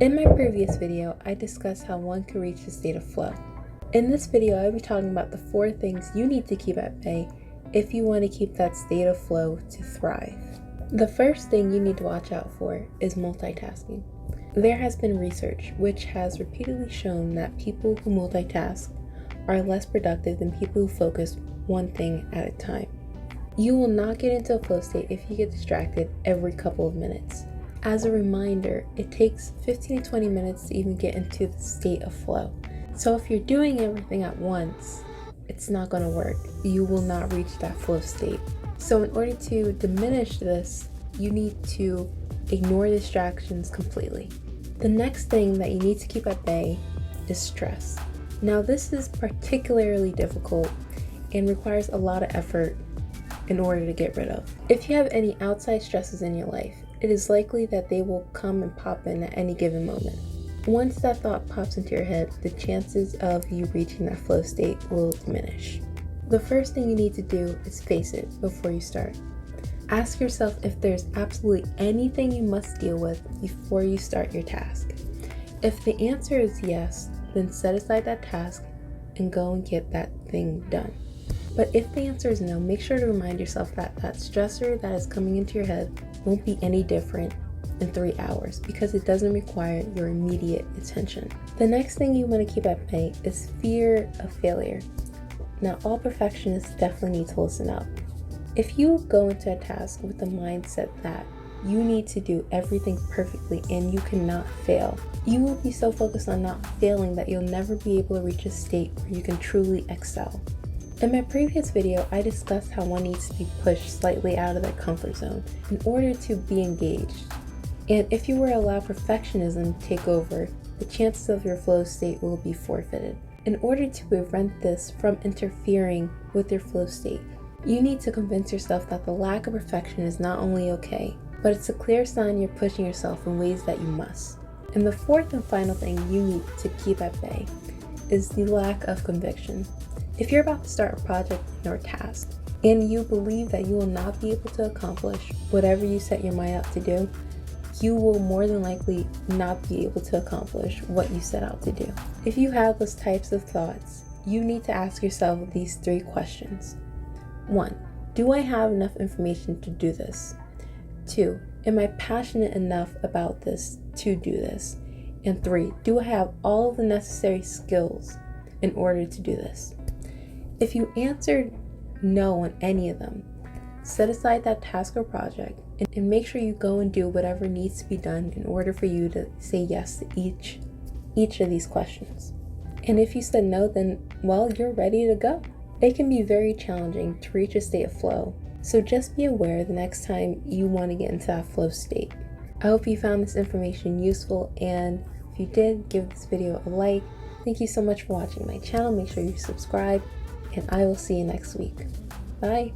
In my previous video, I discussed how one can reach a state of flow. In this video, I'll be talking about the 4 things you need to keep at bay if you want to keep that state of flow to thrive. The first thing you need to watch out for is multitasking. There has been research which has repeatedly shown that people who multitask are less productive than people who focus one thing at a time. You will not get into a flow state if you get distracted every couple of minutes. As a reminder, it takes 15 to 20 minutes to even get into the state of flow. So if you're doing everything at once, it's not going to work. You will not reach that flow state. So in order to diminish this, you need to ignore distractions completely. The next thing that you need to keep at bay is stress. Now this is particularly difficult and requires a lot of effort in order to get rid of. If you have any outside stresses in your life, it is likely that they will come and pop in at any given moment. Once that thought pops into your head, the chances of you reaching that flow state will diminish. The first thing you need to do is face it before you start. Ask yourself if there's absolutely anything you must deal with before you start your task. If the answer is yes, then set aside that task and go and get that thing done. But if the answer is no, make sure to remind yourself that that stressor that is coming into your head won't be any different in 3 hours because it doesn't require your immediate attention. The next thing you want to keep at bay is fear of failure. Now, all perfectionists definitely need to listen up. If you go into a task with the mindset that you need to do everything perfectly and you cannot fail, you will be so focused on not failing that you'll never be able to reach a state where you can truly excel. In my previous video, I discussed how one needs to be pushed slightly out of their comfort zone in order to be engaged. And if you were to allow perfectionism to take over, the chances of your flow state will be forfeited. In order to prevent this from interfering with your flow state, you need to convince yourself that the lack of perfection is not only okay, but it's a clear sign you're pushing yourself in ways that you must. And the fourth and final thing you need to keep at bay is the lack of conviction. If you're about to start a project or task, and you believe that you will not be able to accomplish whatever you set your mind out to do, you will more than likely not be able to accomplish what you set out to do. If you have those types of thoughts, you need to ask yourself these 3 questions. 1. Do I have enough information to do this? 2. Am I passionate enough about this to do this? And 3. Do I have all of the necessary skills in order to do this? If you answered no on any of them, set aside that task or project and make sure you go and do whatever needs to be done in order for you to say yes to each of these questions. And if you said no, then, well, you're ready to go. It can be very challenging to reach a state of flow, so just be aware the next time you want to get into that flow state. I hope you found this information useful, and if you did, give this video a like. Thank you so much for watching my channel. Make sure you subscribe, and I will see you next week. Bye.